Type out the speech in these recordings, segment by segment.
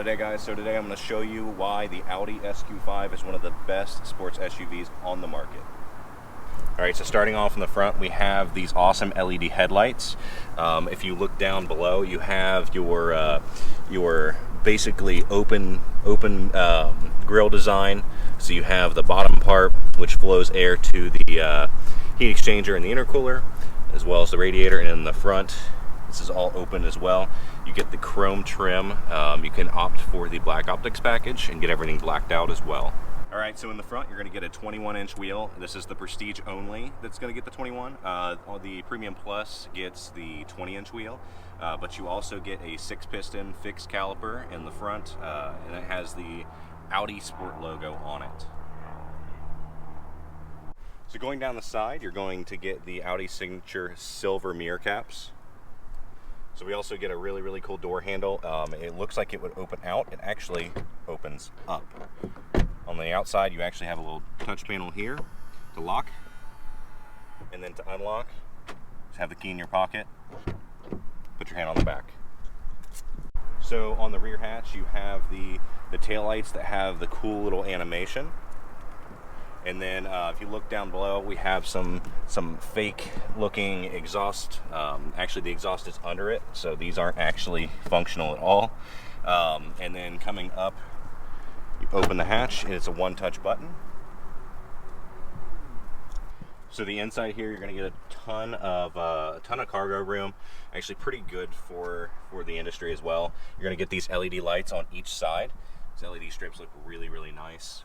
today, guys. So today I'm going to show you why the Audi SQ5 is one of the best sports SUVs on the market. Alright, so starting off in the front, we have these awesome LED headlights. If you look down below, you have your basically open grille design. So you have the bottom part, which flows air to the heat exchanger and the intercooler, as well as the radiator, and in the front, this is all open as well. You get the chrome trim. You can opt for the black optics package and get everything blacked out as well. Alright, so in the front you're going to get a 21-inch wheel. This is the Prestige only that's going to get the 21. The Premium Plus gets the 20-inch wheel, but you also get a 6-piston fixed caliper in the front, and it has the Audi Sport logo on it. So going down the side, you're going to get the Audi signature silver mirror caps. So we also get a really cool door handle. It looks like it would open out. It actually opens up. On the outside, you actually have a little touch panel here to lock, and then to unlock, just have the key in your pocket, put your hand on the back. So on the rear hatch, you have the taillights that have the cool little animation. And then if you look down below, we have some fake looking exhaust. Actually, the exhaust is under it, so these aren't actually functional at all. And then coming up, you open the hatch, and it's a one-touch button. So the inside here, you're going to get a ton of cargo room. Actually, pretty good for the industry as well. You're going to get these LED lights on each side. These LED strips look really nice.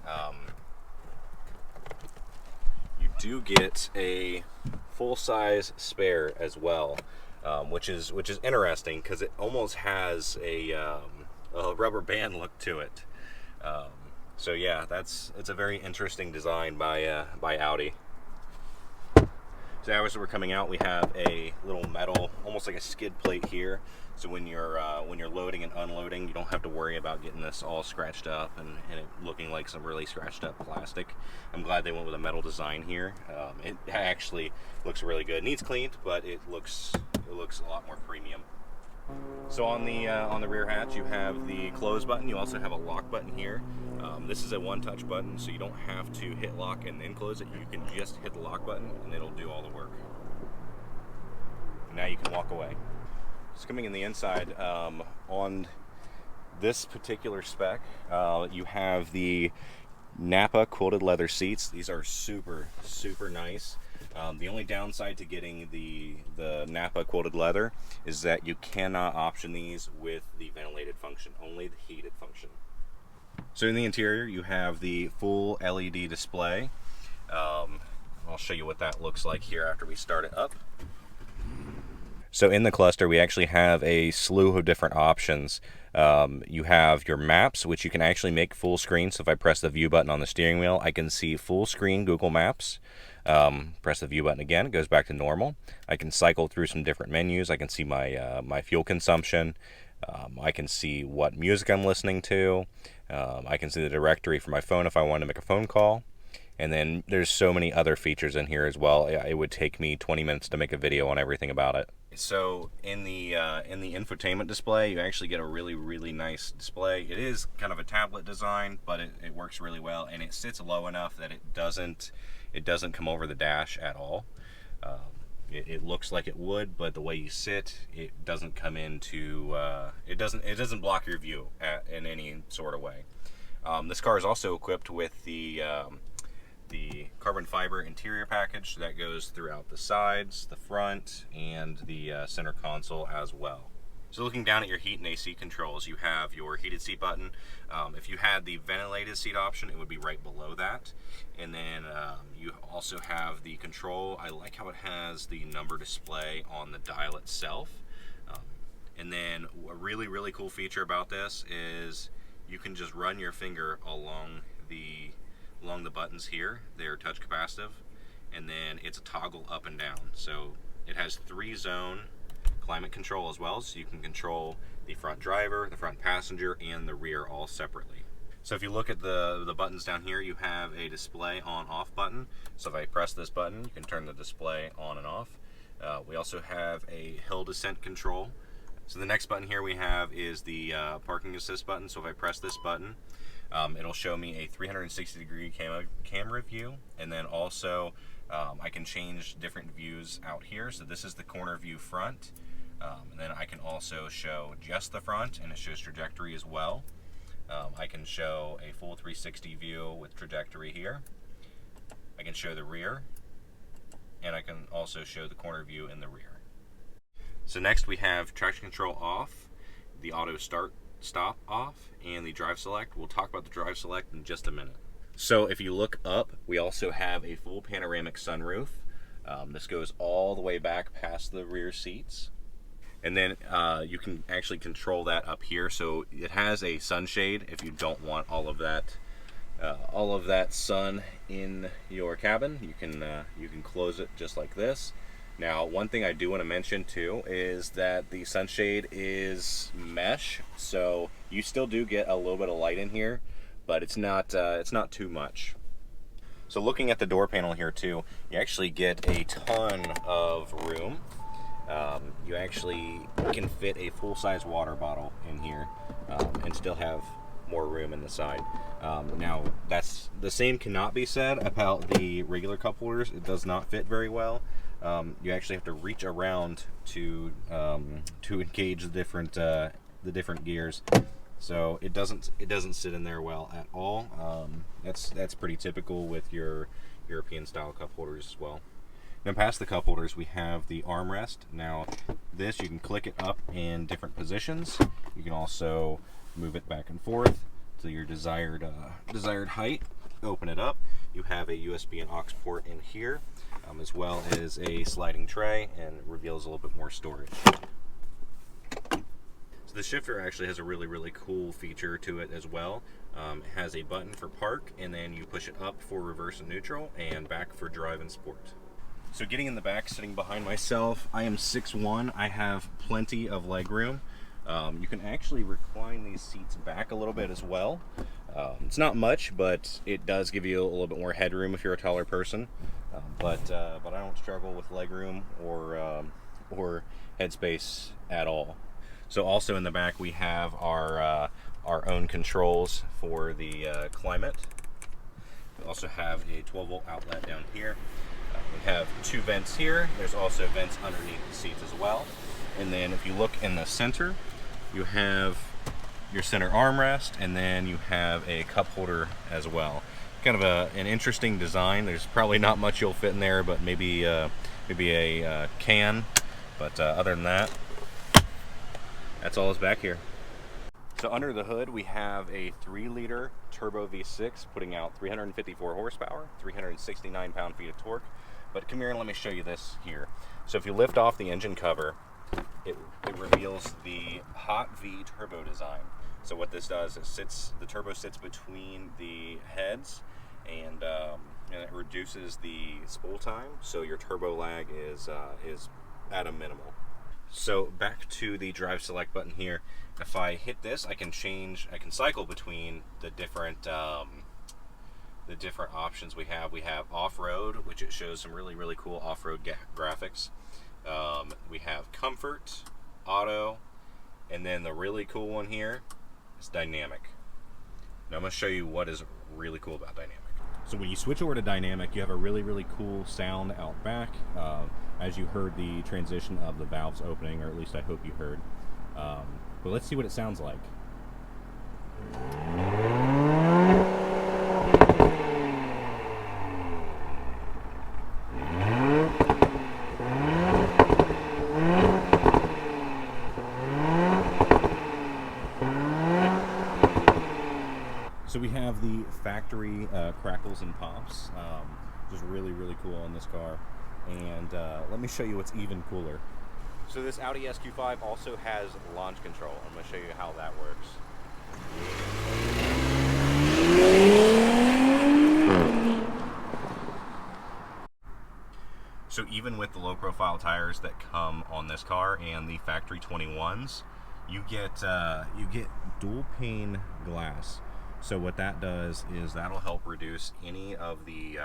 You do get a full-size spare as well, which is interesting because it almost has a rubber band look to it. So yeah, it's a very interesting design by Audi. So as we're coming out, we have a little metal, almost like a skid plate here. So when you're loading and unloading, you don't have to worry about getting this all scratched up and it looking like some really scratched up plastic. I'm glad they went with a metal design here. It actually looks really good. It needs cleaned, but it looks a lot more premium. So on the rear hatch, you have the close button. You also have a lock button here. This is a one-touch button, so you don't have to hit lock and then close it. You can just hit the lock button, and it'll do all the work. And now you can walk away. So coming in the inside, on this particular spec, you have the Napa quilted leather seats. These are super nice. The only downside to getting the Napa quilted leather is that you cannot option these with the ventilated function, only the heated function. So in the interior, you have the full LED display. I'll show you what that looks like here after we start it up. So in the cluster, we actually have a slew of different options. You have your maps, which you can actually make full screen. So if I press the view button on the steering wheel, I can see full screen Google Maps. Press the view button again, it goes back to normal. I can cycle through some different menus. I can see my fuel consumption. I can see what music I'm listening to. I can see the directory for my phone if I want to make a phone call. And then there's so many other features in here as well. It would take me 20 minutes to make a video on everything about it. So in the infotainment display, you actually get a really nice display. It is kind of a tablet design, but it works really well, and it sits low enough that it doesn't come over the dash at all. It looks like it would, but the way you sit, it doesn't come into it doesn't block your view in any sort of way. This car is also equipped with the carbon fiber interior package that goes throughout the sides, the front, and the center console as well. So looking down at your heat and AC controls, you have your heated seat button. If you had the ventilated seat option, it would be right below that. And then you also have the control. I like how it has the number display on the dial itself. And then a really cool feature about this is you can just run your finger along the buttons here. They're touch capacitive, and then it's a toggle up and down. So it has 3-zone climate control as well, so you can control the front driver, the front passenger, and the rear all separately. So if you look at the buttons down here, you have a display on-off button. So if I press this button, you can turn the display on and off. We also have a hill descent control. So the next button here we have is the parking assist button. So if I press this button, it'll show me a 360-degree camera view, and then also I can change different views out here. So this is the corner view front, and then I can also show just the front, and it shows trajectory as well. I can show a full 360 view with trajectory here. I can show the rear, and I can also show the corner view in the rear. So next we have traction control off, the auto start stop off, and the drive select. We'll talk about the drive select in just a minute. So if you look up, we also have a full panoramic sunroof. This goes all the way back past the rear seats. And then you can actually control that up here. So it has a sunshade if you don't want all of that sun in your cabin. You can close it just like this. Now, one thing I do want to mention too is that the sunshade is mesh, so you still do get a little bit of light in here, but it's not too much. So looking at the door panel here too, you actually get a ton of room. You actually can fit a full-size water bottle in here and still have more room in the side. Now, that's the same cannot be said about the regular cup holders. It does not fit very well. You actually have to reach around to engage the different gears, so it doesn't sit in there well at all. That's pretty typical with your European style cup holders as well. Then past the cup holders, we have the armrest. Now this, you can click it up in different positions. You can also move it back and forth to your desired height. Open it up. You have a USB and aux port in here, as well as a sliding tray, and it reveals a little bit more storage. So the shifter actually has a really cool feature to it as well. It has a button for park, and then you push it up for reverse and neutral, and back for drive and sport. So getting in the back, sitting behind myself, I am 6'1". I have plenty of leg room. You can actually recline these seats back a little bit as well. It's not much, but it does give you a little bit more headroom if you're a taller person. But I don't struggle with leg room or headspace at all. So also in the back we have our own controls for the climate. We also have a 12-volt outlet down here. We have two vents here. There's also vents underneath the seats as well. And then if you look in the center, you have your center armrest, and then you have a cup holder as well. Kind of an interesting design. There's probably not much you'll fit in there, but maybe a can. But other than that, that's all is back here. So under the hood, we have a 3-liter turbo V6 putting out 354 horsepower, 369 pound-feet of torque. But come here and let me show you this here. So if you lift off the engine cover, it reveals the Hot V turbo design. So what this does is the turbo sits between the heads, and it reduces the spool time, so your turbo lag is at a minimal. So back to the drive select button here. If I hit this, I can cycle between the different options we have. We have off-road, which it shows some really cool off-road graphics. We have comfort, auto, and then the really cool one here is dynamic. Now I'm going to show you what is really cool about dynamic. So when you switch over to dynamic, you have a really cool sound out back. As you heard the transition of the valves opening, or at least I hope you heard. But let's see what it sounds like. So we have the factory crackles and pops, which is really cool on this car. And let me show you what's even cooler. So this Audi SQ5 also has launch control. I'm going to show you how that works. So even with the low profile tires that come on this car and the factory 21s, you get dual pane glass. So what that does is that'll help reduce any of the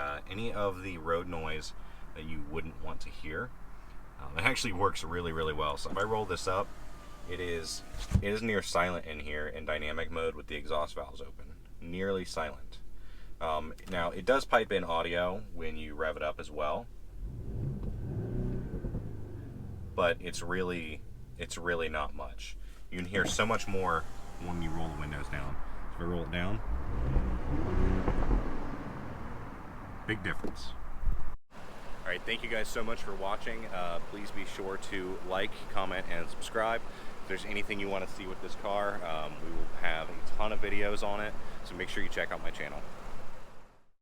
road noise that you wouldn't want to hear. It actually works really well. So if I roll this up, It is near silent in here in dynamic mode with the exhaust valves open. Nearly silent. Now it does pipe in audio when you rev it up as well, but it's really not much. You can hear so much more when you roll the windows down. So if I roll it down, big difference. All right, thank you guys so much for watching. Please be sure to like, comment, and subscribe. If there's anything you want to see with this car, we will have a ton of videos on it, so make sure you check out my channel.